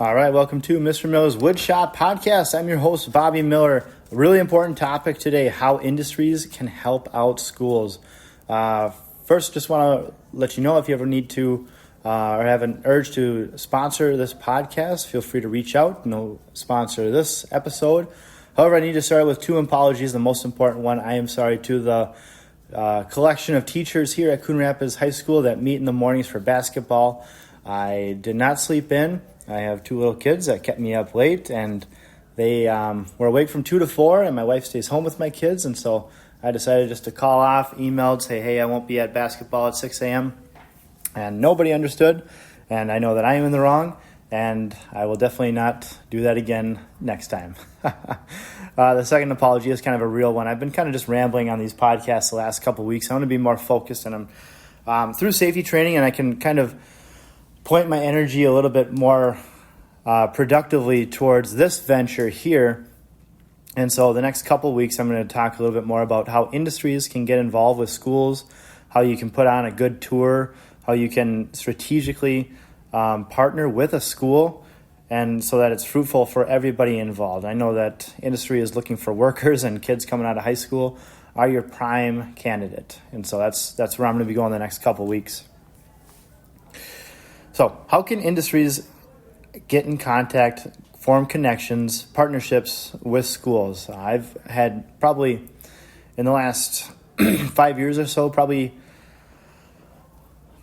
All right, welcome to Mr. Miller's Woodshop podcast. I'm your host, Bobby Miller. A really important topic today, how industries can help out schools. First, just want to let you know if you ever need to or have an urge to sponsor this podcast, feel free to reach out. No sponsor this episode. However, I need to start with two apologies. The most important one, I am sorry to the collection of teachers here at Coon Rapids High School that meet in the mornings for basketball. I did not sleep in. I have two little kids that kept me up late, and they were awake from 2 to 4, and my wife stays home with my kids, and so I decided just to call off, emailed, say, hey, I won't be at basketball at 6 a.m., and nobody understood, and I know that I am in the wrong, and I will definitely not do that again next time. The second apology is kind of a real one. I've been kind of just rambling on these podcasts the last couple weeks. I want to be more focused, and I'm through safety training, and I can kind of point my energy a little bit more productively towards this venture here. And so the next couple weeks, I'm going to talk a little bit more about how industries can get involved with schools, how you can put on a good tour, how you can strategically partner with a school, and so that it's fruitful for everybody involved. I know that industry is looking for workers, and kids coming out of high school are your prime candidate. And so that's where I'm going to be going the next couple weeks. So how can industries get in contact, form connections, partnerships with schools? I've had probably in the last 5 years or so, probably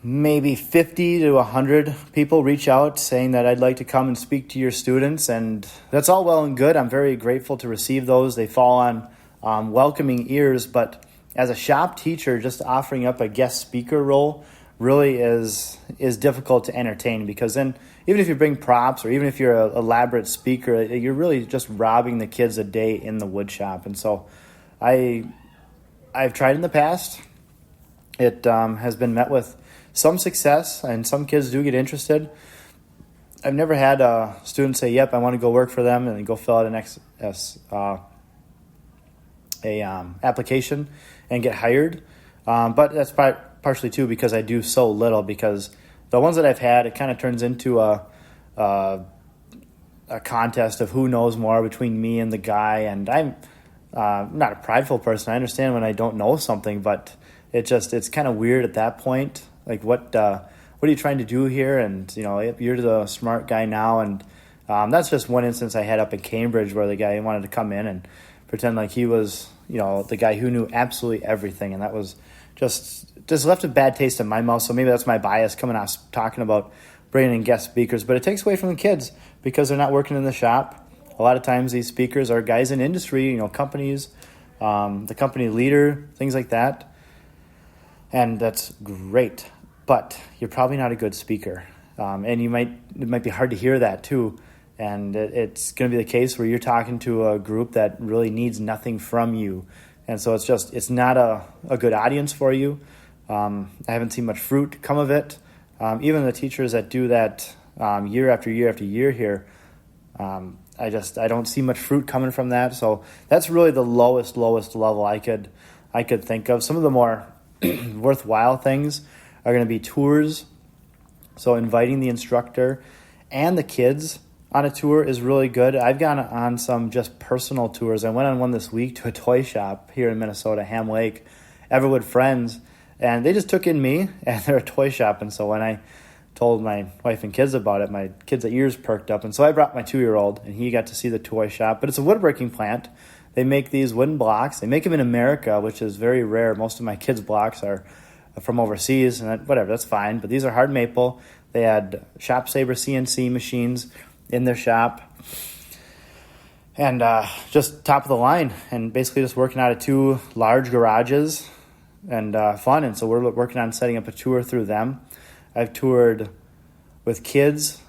maybe 50 to 100 people reach out saying that I'd like to come and speak to your students. And that's all well and good. I'm very grateful to receive those. They fall on welcoming ears. But as a shop teacher, just offering up a guest speaker role really is difficult to entertain, because then even if you bring props or even if you're an elaborate speaker, you're really just robbing the kids a day in the wood shop. And so I've tried in the past. It has been met with some success, and some kids do get interested. I've never had a student say, yep, I want to go work for them, and then go fill out an application and get hired. But that's partially too because I do so little, because the ones that I've had, it kind of turns into a contest of who knows more between me and the guy. And I'm not a prideful person. I understand when I don't know something, but it's kind of weird at that point. Like, what are you trying to do here? And, you're the smart guy now. And that's just one instance I had up in Cambridge where the guy wanted to come in and pretend like he was, the guy who knew absolutely everything. And that was just left a bad taste in my mouth. So maybe that's my bias coming out talking about bringing in guest speakers. But it takes away from the kids because they're not working in the shop. A lot of times these speakers are guys in industry, companies, the company leader, things like that. And that's great. But you're probably not a good speaker. And it might be hard to hear that too. And it's going to be the case where you're talking to a group that really needs nothing from you. And so it's not a good audience for you. I haven't seen much fruit come of it. Even the teachers that do that year after year after year here, I don't see much fruit coming from that. So that's really the lowest level I could think of. Some of the more worthwhile things are going to be tours. So inviting the instructor and the kids on a tour is really good. I've gone on some just personal tours. I went on one this week to a toy shop here in Minnesota, Ham Lake, Everwood Friends, and they just took in me, and they're a toy shop. And so when I told my wife and kids about it, my kids' ears perked up. And so I brought my 2-year-old, and he got to see the toy shop. But it's a woodworking plant. They make these wooden blocks. They make them in America, which is very rare. Most of my kids' blocks are from overseas, and whatever, that's fine. But these are hard maple. They had Shop Saber CNC machines in their shop, and just top of the line, and basically just working out of 2 large garages, and fun. And so we're working on setting up a tour through them. I've toured with kids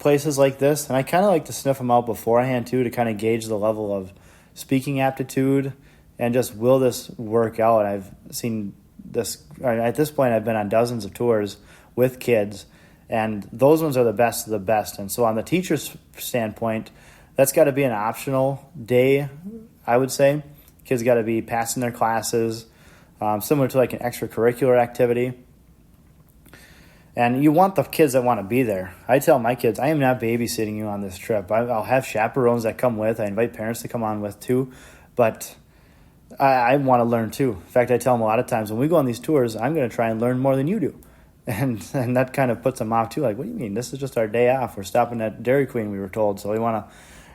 places like this, and I kind of like to sniff them out beforehand too, to kind of gauge the level of speaking aptitude and just will this work out. I've seen this at this point. I've been on dozens of tours with kids, and those ones are the best of the best. And so on the teacher's standpoint, that's got to be an optional day, I would say. Kids got to be passing their classes, similar to like an extracurricular activity. And you want the kids that want to be there. I tell my kids, I am not babysitting you on this trip. I'll have chaperones that come with. I invite parents to come on with too. But I want to learn too. In fact, I tell them a lot of times when we go on these tours, I'm going to try and learn more than you do. And that kind of puts them off too. Like, what do you mean? This is just our day off. We're stopping at Dairy Queen, we were told. So we want to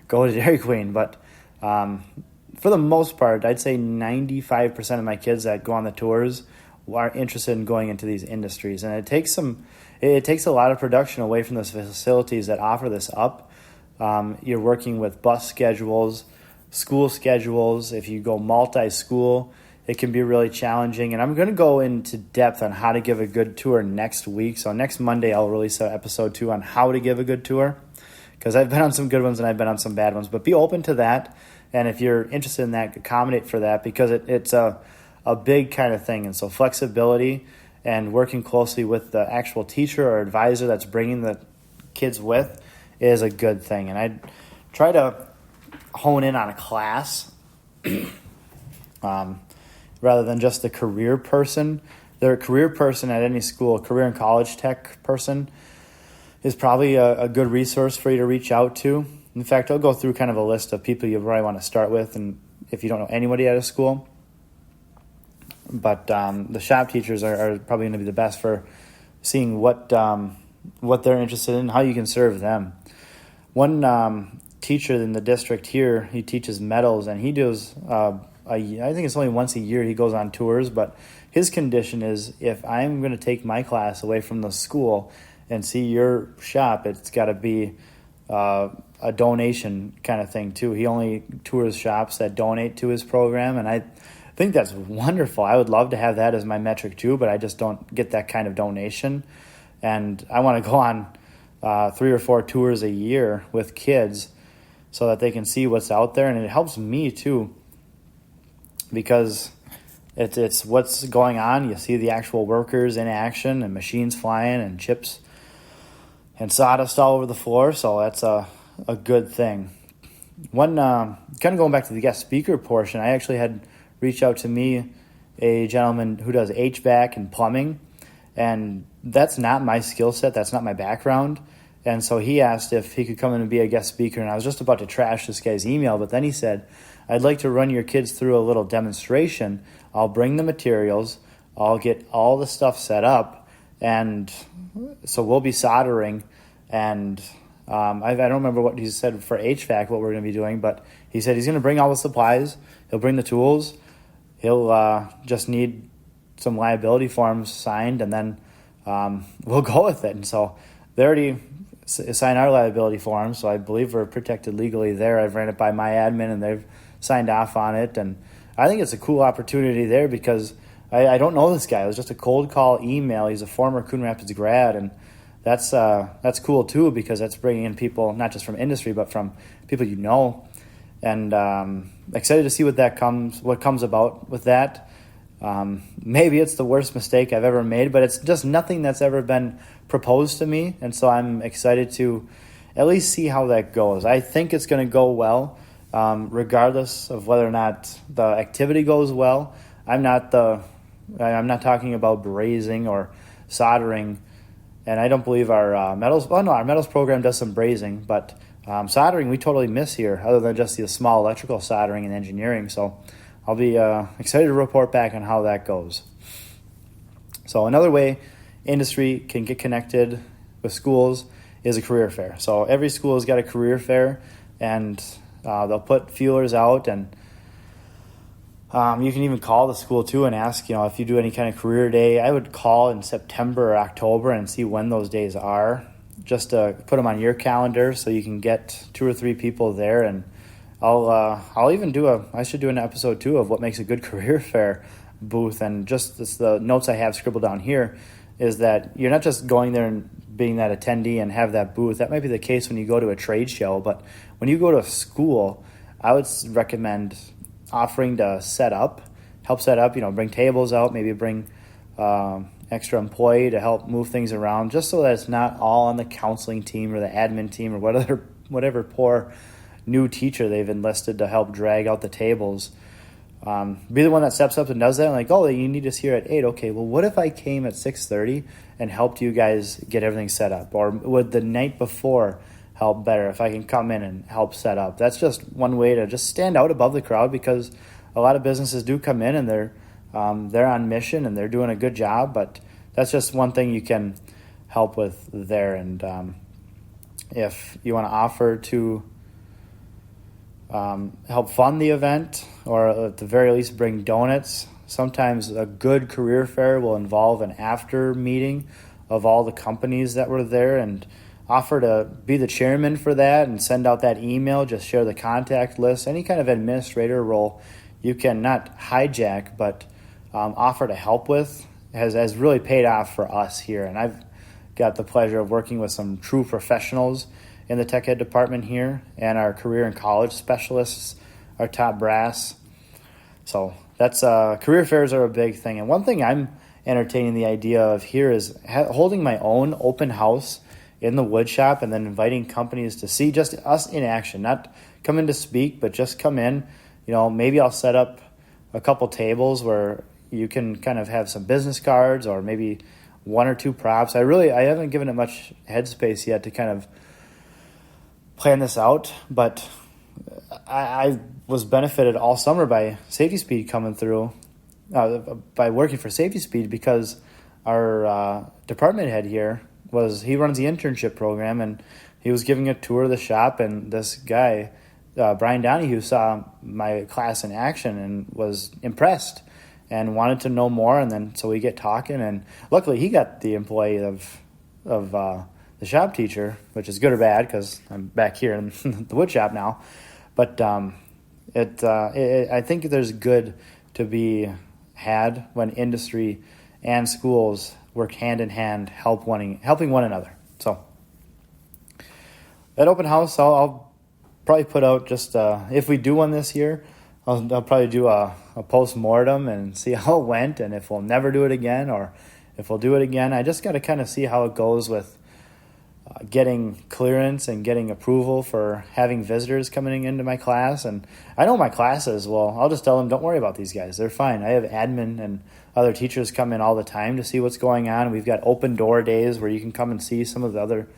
go to Dairy Queen. But for the most part, I'd say 95% of my kids that go on the tours are interested in going into these industries. And it takes a lot of production away from those facilities that offer this up. You're working with bus schedules, school schedules. If you go multi-school, it can be really challenging. And I'm going to go into depth on how to give a good tour next week. So next Monday, I'll release episode 2 on how to give a good tour, because I've been on some good ones and I've been on some bad ones. But be open to that. And if you're interested in that, accommodate for that, because it's a big kind of thing. And so flexibility and working closely with the actual teacher or advisor that's bringing the kids with is a good thing. And I try to hone in on a class rather than just the career person. The career person at any school, career and college tech person, is probably a good resource for you to reach out to. In fact, I'll go through kind of a list of people you probably want to start with, and if you don't know anybody at a school. But the shop teachers are probably going to be the best for seeing what they're interested in, how you can serve them. One teacher in the district here, he teaches metals, and he does, I think it's only once a year he goes on tours, but his condition is, if I'm going to take my class away from the school and see your shop, it's got to be a donation kind of thing too. He only tours shops that donate to his program, and I think that's wonderful. I would love to have that as my metric too, but I just don't get that kind of donation. And I want to go on 3 or 4 tours a year with kids so that they can see what's out there, and it helps me too, because it's what's going on. You see the actual workers in action and machines flying and chips and sawdust all over the floor, so that's a good thing. One kind of going back to the guest speaker portion, I actually had reached out to me a gentleman who does HVAC and plumbing, and that's not my skill set, that's not my background. And so he asked if he could come in and be a guest speaker, and I was just about to trash this guy's email, but then he said, I'd like to run your kids through a little demonstration. I'll bring the materials, I'll get all the stuff set up, and so we'll be soldering. And I don't remember what he said for HVAC, what we're going to be doing, but he said he's going to bring all the supplies, he'll bring the tools, he'll just need some liability forms signed, and then we'll go with it. And so they already signed our liability forms, so I believe we're protected legally there. I've ran it by my admin, and they've signed off on it. And I think it's a cool opportunity there, because I don't know this guy. It was just a cold call email. He's a former Coon Rapids grad, and that's cool too, because that's bringing in people not just from industry but from people you know. And excited to see what comes about with that. Maybe it's the worst mistake I've ever made, but it's just nothing that's ever been proposed to me, and so I'm excited to at least see how that goes. I think it's going to go well, regardless of whether or not the activity goes well. I'm not talking about brazing or soldering, and I don't believe our metals. Well, no, our metals program does some brazing, but soldering we totally miss here, other than just the small electrical soldering and engineering. So I'll be excited to report back on how that goes. So another way industry can get connected with schools is a career fair. So every school has got a career fair, and they'll put feelers out, and you can even call the school too and ask, if you do any kind of career day. I would call in September or October and see when those days are, just to put them on your calendar so you can get 2 or 3 people there. And I'll even I should do an episode too of what makes a good career fair booth. And just the notes I have scribbled down here is that you're not just going there and being that attendee and have that booth. That might be the case when you go to a trade show, but when you go to a school, I would recommend offering to help set up, bring tables out, maybe bring extra employee to help move things around, just so that it's not all on the counseling team or the admin team or whatever poor new teacher they've enlisted to help drag out the tables. be the one that steps up and does that. And like, oh, you need us here at 8. Okay, well, what if I came at 6:30 and helped you guys get everything set up? Or would the night before help better if I can come in and help set up? That's just one way to just stand out above the crowd, because a lot of businesses do come in and they're on mission and they're doing a good job, but that's just one thing you can help with there. And if you want to offer to help fund the event, or at the very least bring donuts. Sometimes a good career fair will involve an after meeting of all the companies that were there, and offer to be the chairman for that and send out that email, just share the contact list. Any kind of administrator role you can not hijack, but offer to help with has really paid off for us here. And I've got the pleasure of working with some true professionals in the tech ed department here, and our career and college specialists are top brass. So that's career fairs are a big thing. And one thing I'm entertaining the idea of here is holding my own open house in the Woodshop, and then inviting companies to see just us in action, not come in to speak, but just come in. Maybe I'll set up a couple tables where you can kind of have some business cards, or maybe one or two props. I haven't given it much headspace yet to kind of plan this out, but I was benefited all summer by Safety Speed coming through, by working for Safety Speed, because our department head here he runs the internship program, and he was giving a tour of the shop, and this guy, Brian Donahue, saw my class in action and was impressed and wanted to know more. And then so we get talking, and luckily he got the employee of the shop teacher, which is good or bad because I'm back here in the wood shop now. But I think there's good to be had when industry and schools work hand in hand, helping one another. So at open house, I'll probably put out just if we do one this year, I'll probably do a post-mortem and see how it went, and if we'll never do it again, or if we'll do it again. I just got to kind of see how it goes with getting clearance and getting approval for having visitors coming into my class. And I know my classes, well, I'll just tell them, don't worry about these guys. They're fine. I have admin and other teachers come in all the time to see what's going on. We've got open door days where you can come and see some of the other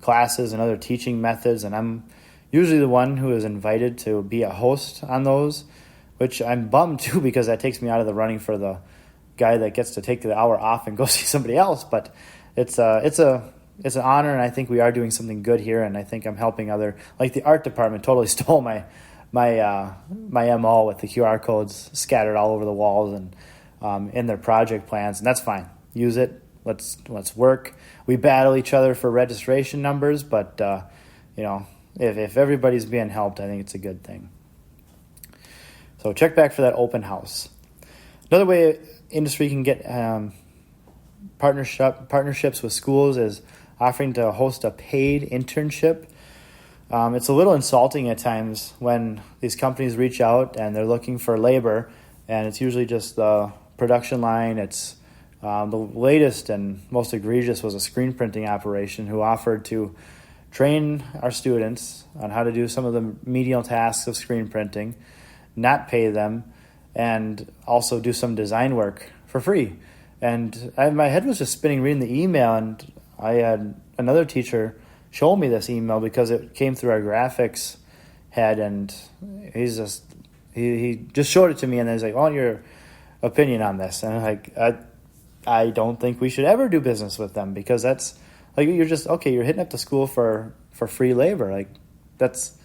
classes and other teaching methods. And I'm usually the one who is invited to be a host on those, which I'm bummed too, because that takes me out of the running for the guy that gets to take the hour off and go see somebody else. But it's an honor, and I think we are doing something good here, and I think I'm helping like the art department totally stole my MO with the QR codes scattered all over the walls and in their project plans, and that's fine. Use it. Let's work. We battle each other for registration numbers, but if everybody's being helped, I think it's a good thing. So check back for that open house. Another way industry can get partnerships with schools is offering to host a paid internship. It's a little insulting at times when these companies reach out and they're looking for labor, and it's usually just the production line. It's the latest and most egregious was a screen printing operation who offered to train our students on how to do some of the menial tasks of screen printing, not pay them, and also do some design work for free. And my head was just spinning reading the email, and I had another teacher show me this email because it came through our graphics head, and he just showed it to me, and then he's like, "I want your opinion on this." And I'm like, I don't think we should ever do business with them, because that's like, you're hitting up the school for free labor. Like that's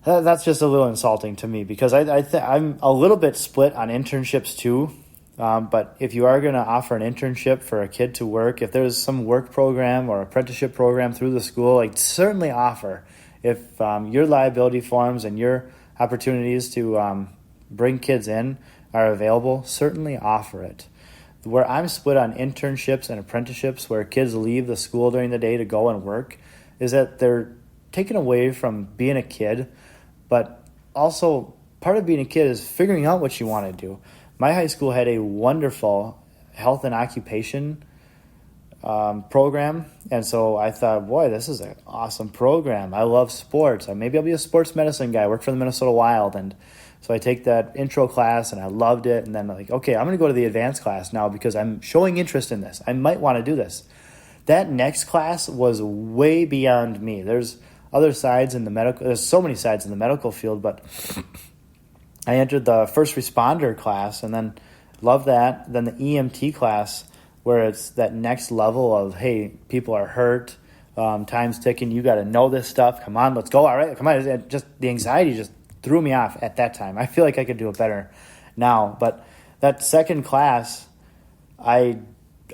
just a little insulting to me, because I'm a little bit split on internships too. But if you are going to offer an internship for a kid to work, if there's some work program or apprenticeship program through the school, like certainly offer. If your liability forms and your opportunities to bring kids in are available, certainly offer it. Where I'm split on internships and apprenticeships, where kids leave the school during the day to go and work, is that they're taken away from being a kid, but also part of being a kid is figuring out what you want to do. My high school had a wonderful health and occupation program, and so I thought, boy, this is an awesome program. I love sports. Maybe I'll be a sports medicine guy, work for the Minnesota Wild, and So I take that intro class and I loved it. And then like, okay, I'm going to go to the advanced class now because I'm showing interest in this. I might want to do this. That next class was way beyond me. There's other sides in the medical, there's so many sides in the medical field, but I entered the first responder class and then loved that. Then the EMT class, where it's that next level of, hey, people are hurt, time's ticking, you got to know this stuff. Come on, let's go. All right, come on. Just the anxiety just threw me off at that time. I feel like I could do it better now, but that second class, I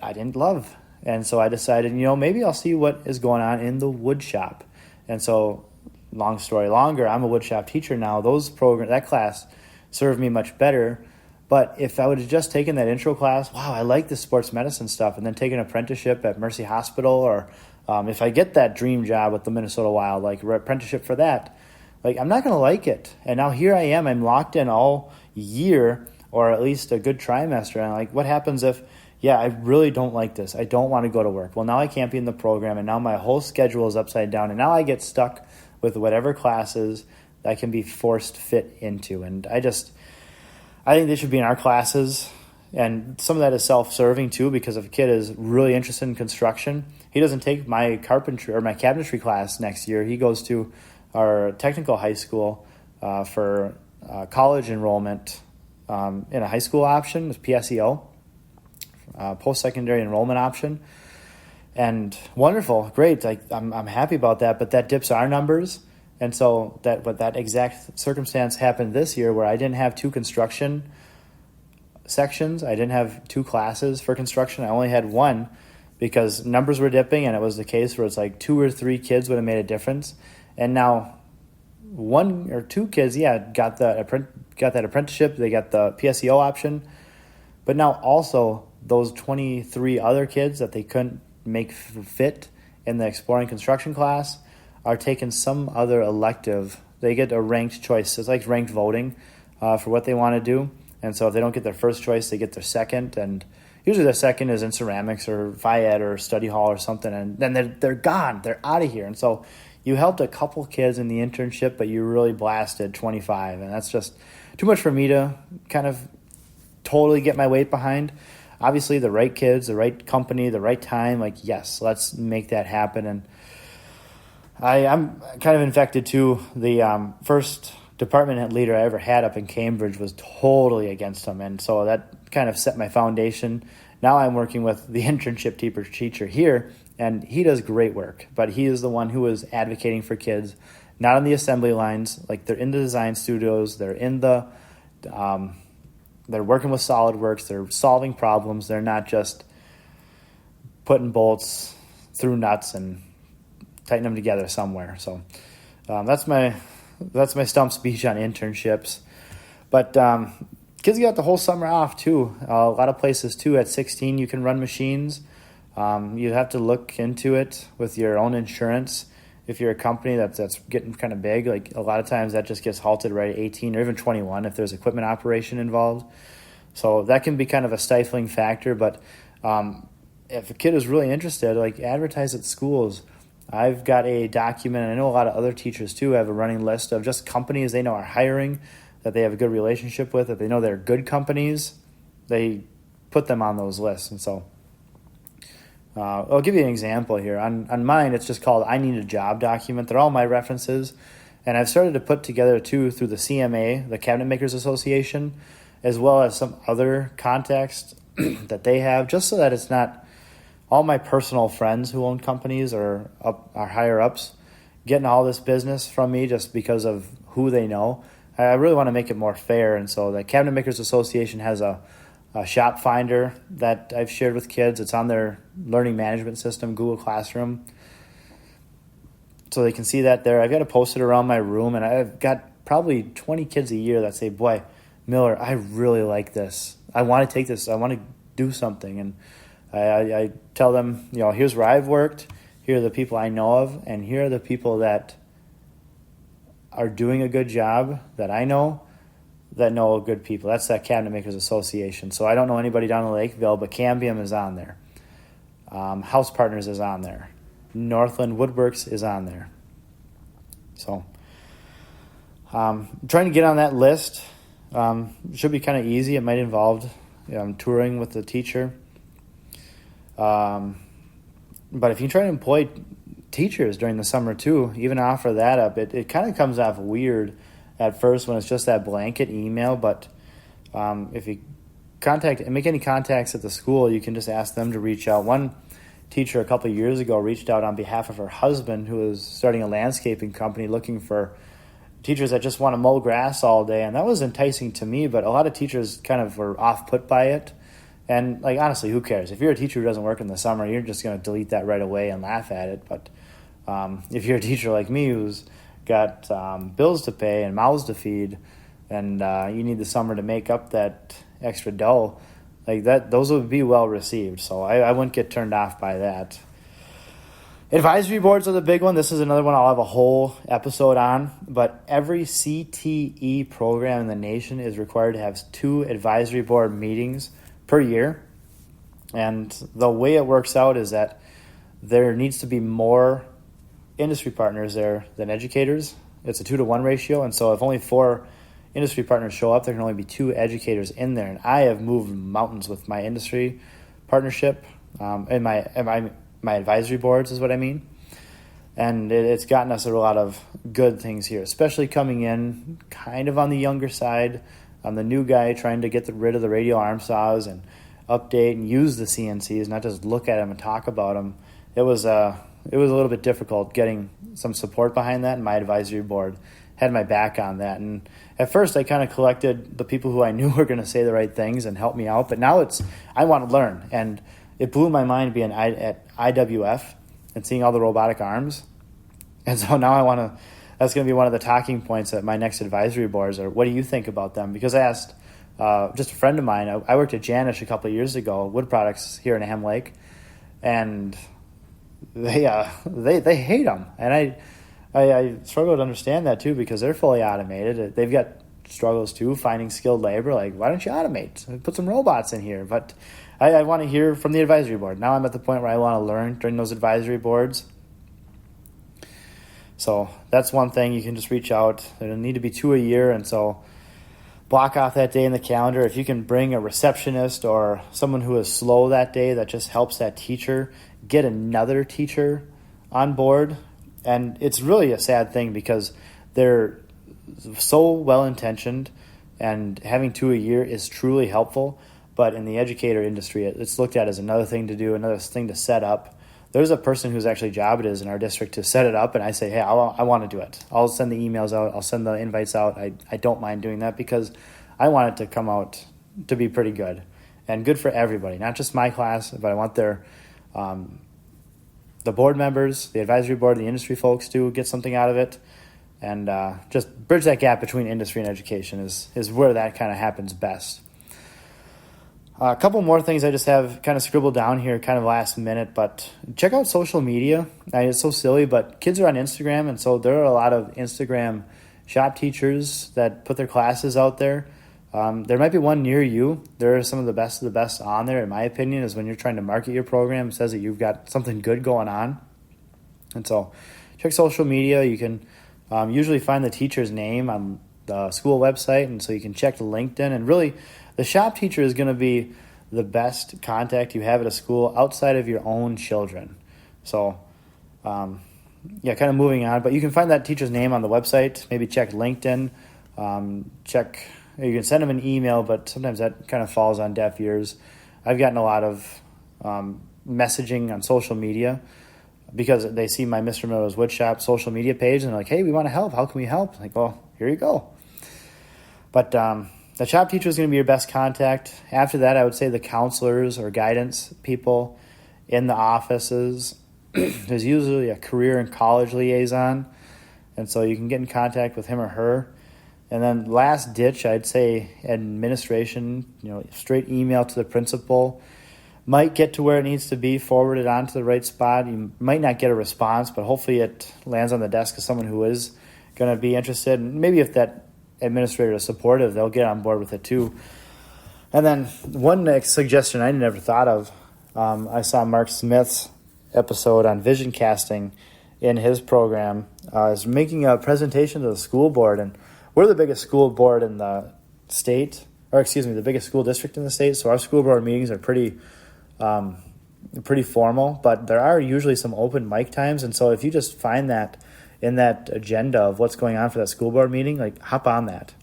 didn't love, and so I decided, maybe I'll see what is going on in the woodshop. And so, long story longer, I'm a woodshop teacher now. That class served me much better. But if I would have just taken that intro class, wow, I like this sports medicine stuff, and then taken an apprenticeship at Mercy Hospital, or if I get that dream job with the Minnesota Wild, like apprenticeship for that, like I'm not going to like it. And now here I am, I'm locked in all year, or at least a good trimester. And like, what happens if, I really don't like this. I don't want to go to work. Well, now I can't be in the program, and now my whole schedule is upside down, and now I get stuck with whatever classes I can be forced fit into. And I think they should be in our classes, and some of that is self-serving too, because if a kid is really interested in construction, he doesn't take my carpentry or my cabinetry class next year. He goes to our technical high school for college enrollment in a high school option, with PSEO, post-secondary enrollment option. And wonderful, great. I'm happy about that, but that dips our numbers. And so that exact circumstance happened this year, where I didn't have 2 construction sections. I didn't have 2 classes for construction. I only had 1 because numbers were dipping, and it was the case where it's like 2 or 3 kids would have made a difference. And now 1 or 2 kids, got that apprenticeship. They got the PSEO option. But now also those 23 other kids that they couldn't make fit in the exploring construction class are taking some other elective. They get a ranked choice. It's like ranked voting for what they want to do. And so if they don't get their first choice, they get their second. And usually their second is in ceramics or VIED or study hall or something. And then they're gone. They're out of here. And so you helped a couple kids in the internship, but you really blasted 25. And that's just too much for me to kind of totally get my weight behind. Obviously, the right kids, the right company, the right time, like, yes, let's make that happen. And I'm kind of infected too. The first department leader I ever had up in Cambridge was totally against them. And so that kind of set my foundation. Now I'm working with the internship teacher here, and he does great work. But he is the one who is advocating for kids, not on the assembly lines. Like, they're in the design studios. They're in the they're working with SolidWorks. They're solving problems. They're not just putting bolts through nuts and tighten them together somewhere. So that's my stump speech on internships. But kids got the whole summer off too. A lot of places too. At 16, you can run machines. You have to look into it with your own insurance. If you're a company that's getting kind of big, like a lot of times that just gets halted right at 18 or even 21 if there's equipment operation involved. So that can be kind of a stifling factor. But if a kid is really interested, like, advertise at schools. I've got a document, and I know a lot of other teachers too have a running list of just companies they know are hiring, that they have a good relationship with, that they know they're good companies. They put them on those lists. And so I'll give you an example here. On mine, it's just called I Need a Job document. They're all my references. And I've started to put together too through the CMA, the Cabinet Makers Association, as well as some other contacts that they have, just so that it's not all my personal friends who own companies or are higher ups getting all this business from me just because of who they know. I really want to make it more fair. And so the Cabinet Makers Association has a shop finder that I've shared with kids. It's on their learning management system, Google Classroom. So they can see that there. I've got to post it around my room, and I've got probably 20 kids a year that say, boy, Miller, I really like this. I want to take this. I want to do something. And I tell them, here's where I've worked. Here are the people I know of. And here are the people that are doing a good job that I know, that know good people. That's that Cabinet Makers Association. So I don't know anybody down in Lakeville, but Cambium is on there. House Partners is on there. Northland Woodworks is on there. So trying to get on that list Should be kind of easy. It might involve touring with the teacher. But if you try to employ teachers during the summer too, even offer that up, it kind of comes off weird at first when it's just that blanket email. But if you make any contacts at the school, you can just ask them to reach out. One teacher a couple of years ago reached out on behalf of her husband, who was starting a landscaping company looking for teachers that just want to mow grass all day. And that was enticing to me, but a lot of teachers kind of were off-put by it. And honestly, who cares? If you're a teacher who doesn't work in the summer, you're just going to delete that right away and laugh at it. But if you're a teacher like me who's got bills to pay and mouths to feed, and you need the summer to make up that extra dough, those would be well received. So I wouldn't get turned off by that. Advisory boards are the big one. This is another one I'll have a whole episode on. But every CTE program in the nation is required to have 2 advisory board meetings per year. And the way it works out is that there needs to be more industry partners there than educators. It's a 2-to-1 ratio. And so if only 4 industry partners show up, there can only be 2 educators in there. And I have moved mountains with my industry partnership and my advisory boards is what I mean. And it's gotten us a lot of good things here, especially coming in kind of on the younger side. I'm the new guy trying to get rid of the radial arm saws and update and use the CNCs, not just look at them and talk about them. It was a little bit difficult getting some support behind that, and my advisory board had my back on that. And at first I kind of collected the people who I knew were going to say the right things and help me out, but now I want to learn. And it blew my mind being at IWF and seeing all the robotic arms. And so now that's going to be one of the talking points at my next advisory boards, or what do you think about them? Because I asked just a friend of mine, I worked at Janish a couple of years ago, wood products here in Ham Lake, and they hate them. And I struggle to understand that too, because they're fully automated. They've got struggles too, finding skilled labor. Why don't you automate? Put some robots in here. But I want to hear from the advisory board. Now I'm at the point where I want to learn during those advisory boards. So that's one thing. You can just reach out. There'll need to be 2 a year, and so block off that day in the calendar. If you can bring a receptionist or someone who is slow that day that just helps that teacher, get another teacher on board. And it's really a sad thing because they're so well-intentioned, and having 2 a year is truly helpful. But in the educator industry, it's looked at as another thing to do, another thing to set up. There's a person whose actually job it is in our district to set it up, and I say, hey, I want to do it. I'll send the emails out. I'll send the invites out. I don't mind doing that because I want it to come out to be pretty good and good for everybody, not just my class, but I want the board members, the advisory board, the industry folks to get something out of it. And just bridge that gap between industry and education is where that kind of happens best. A couple more things I just have kind of scribbled down here, kind of last minute, but check out social media. It's so silly, but kids are on Instagram, and so there are a lot of Instagram shop teachers that put their classes out there. There might be one near you. There are some of the best on there, in my opinion, is when you're trying to market your program. It says that you've got something good going on. And so check social media. You can usually find the teacher's name on the school website, and so you can check LinkedIn. And really, the shop teacher is going to be the best contact you have at a school outside of your own children. So, kind of moving on. But you can find that teacher's name on the website. Maybe check LinkedIn. You can send them an email, but sometimes that kind of falls on deaf ears. I've gotten a lot of messaging on social media because they see my Mr. Miller's Woodshop social media page, and they're like, hey, we want to help. How can we help? I'm like, well, here you go. But the shop teacher is going to be your best contact. After that, I would say the counselors or guidance people in the offices. There's usually a career and college liaison, and so you can get in contact with him or her. And then last ditch, I'd say administration, straight email to the principal. Might get to where it needs to be, forwarded on to the right spot. You might not get a response, but hopefully it lands on the desk of someone who is going to be interested. And maybe if that administrator is supportive, they'll get on board with it too. And then one next suggestion I never thought of, I saw Mark Smith's episode on vision casting in his program, is making a presentation to the school board. And we're the biggest school board in the the biggest school district in the state. So our school board meetings are pretty formal, but there are usually some open mic times. And so if you just find that in that agenda of what's going on for that school board meeting, like hop on that.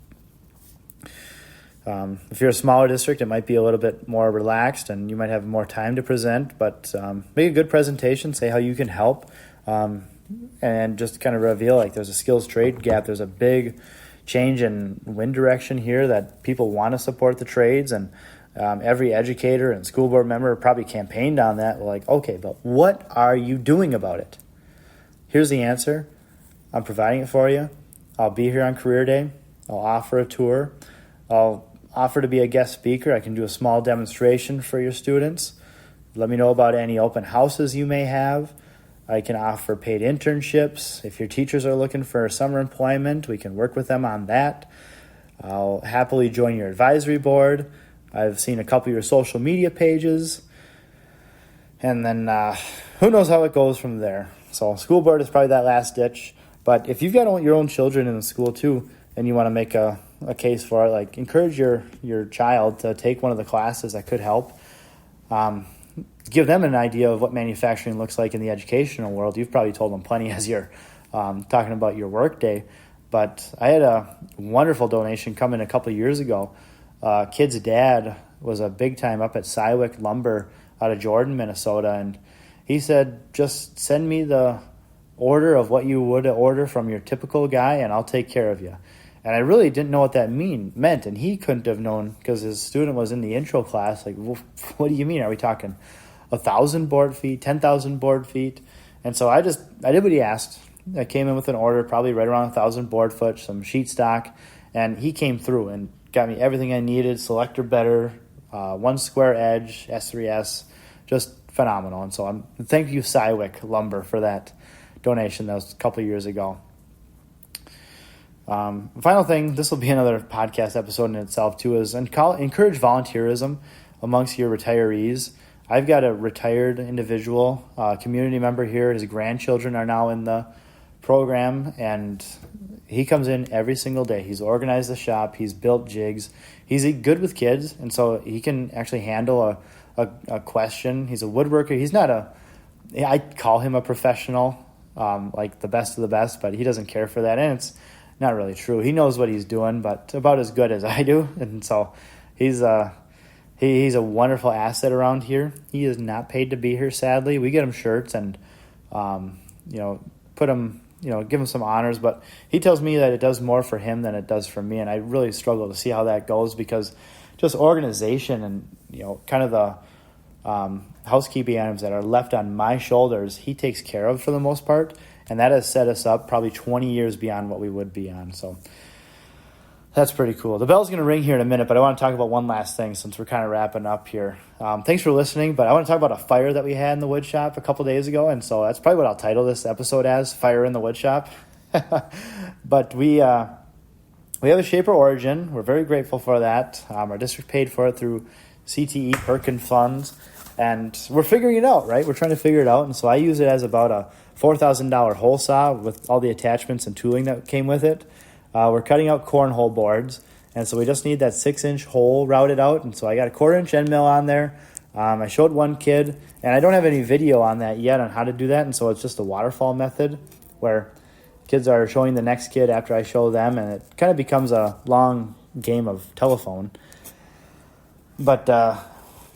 If you're a smaller district, it might be a little bit more relaxed and you might have more time to present, but make a good presentation, say how you can help, and just kind of reveal like there's a skills trade gap. There's a big change in wind direction here that people want to support the trades, and every educator and school board member probably campaigned on that. Like, okay, but what are you doing about it? Here's the answer. I'm providing it for you. I'll be here on career day. I'll offer a tour. I'll offer to be a guest speaker. I can do a small demonstration for your students. Let me know about any open houses you may have. I can offer paid internships. If your teachers are looking for summer employment, we can work with them on that. I'll happily join your advisory board. I've seen a couple of your social media pages. And then who knows how it goes from there. So school board is probably that last ditch. But if you've got your own children in the school too, and you want to make a case for it, like encourage your child to take one of the classes that could help. Give them an idea of what manufacturing looks like in the educational world. You've probably told them plenty as you're talking about your work day. But I had a wonderful donation come in a couple of years ago. Kid's dad was a big time up at Cywick Lumber out of Jordan, Minnesota. And he said, just send me the order of what you would order from your typical guy and I'll take care of you. And I really didn't know what that meant, and he couldn't have known because his student was in the intro class. Like, well, what do you mean? Are we talking 1,000 board feet, 10,000 board feet? And so I did what he asked. I came in with an order, probably right around 1,000 board foot, some sheet stock, and he came through and got me everything I needed, selector better, one square edge, S3S, just phenomenal. And so thank you, Cywick Lumber, for that donation. That was a couple of years ago. Final thing, this will be another podcast episode in itself too, is encourage volunteerism amongst your retirees. I've got a retired individual, community member here. His grandchildren are now in the program, and he comes in every single day. He's organized the shop. He's built jigs. He's good with kids, and so he can actually handle a question. He's a woodworker. He's not I call him a professional, like the best of the best, but he doesn't care for that, and it's not really true. He knows what he's doing, but about as good as I do. And so he's a wonderful asset around here. He is not paid to be here, sadly. We get him shirts and, put him, give him some honors. But he tells me that it does more for him than it does for me. And I really struggle to see how that goes because just organization and, kind of the housekeeping items that are left on my shoulders, he takes care of for the most part. And that has set us up probably 20 years beyond what we would be on. So that's pretty cool. The bell's going to ring here in a minute, but I want to talk about one last thing since we're kind of wrapping up here. Thanks for listening, but I want to talk about a fire that we had in the wood shop a couple days ago. And so that's probably what I'll title this episode as, Fire in the Wood Shop. But we have a Shaper Origin. We're very grateful for that. Our district paid for it through CTE Perkin funds. And we're figuring it out, right? We're trying to figure it out. And so I use it as about a $4,000 hole saw with all the attachments and tooling that came with it. We're cutting out cornhole boards, and so we just need that 6-inch hole routed out. And so I got a 1/4-inch end mill on there. I showed one kid, and I don't have any video on that yet on how to do that. And so it's just a waterfall method where kids are showing the next kid after I show them, and it kind of becomes a long game of telephone. But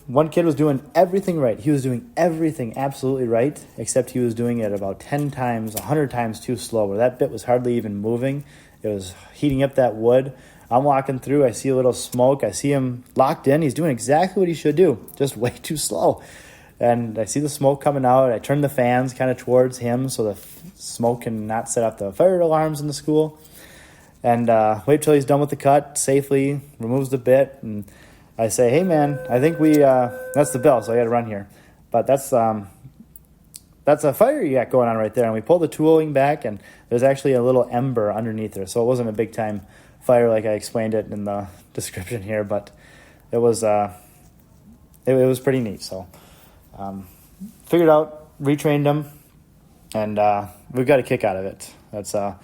one kid was doing everything right. He was doing everything absolutely right, except he was doing it about 10 times, 100 times too slow, where that bit was hardly even moving. It was heating up that wood. I'm walking through. I see a little smoke. I see him locked in. He's doing exactly what he should do, just way too slow. And I see the smoke coming out. I turn the fans kind of towards him so the smoke can not set off the fire alarms in the school. And wait till he's done with the cut, safely removes the bit, and I say, hey, man, I think that's the bell, so I got to run here. But that's a fire you got going on right there. And we pull the tooling back, and there's actually a little ember underneath there. So it wasn't a big-time fire like I explained it in the description here, but it was pretty neat. So figured out, retrained them, and we've got a kick out of it. That's maybe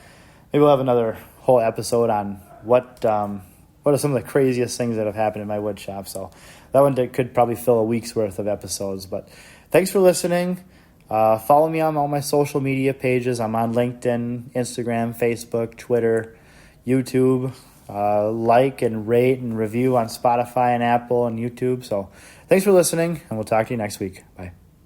we'll have another whole episode on what what are some of the craziest things that have happened in my wood shop. So that one could probably fill a week's worth of episodes. But thanks for listening. Follow me on all my social media pages. I'm on LinkedIn, Instagram, Facebook, Twitter, YouTube. Like and rate and review on Spotify and Apple and YouTube. So thanks for listening, and we'll talk to you next week. Bye.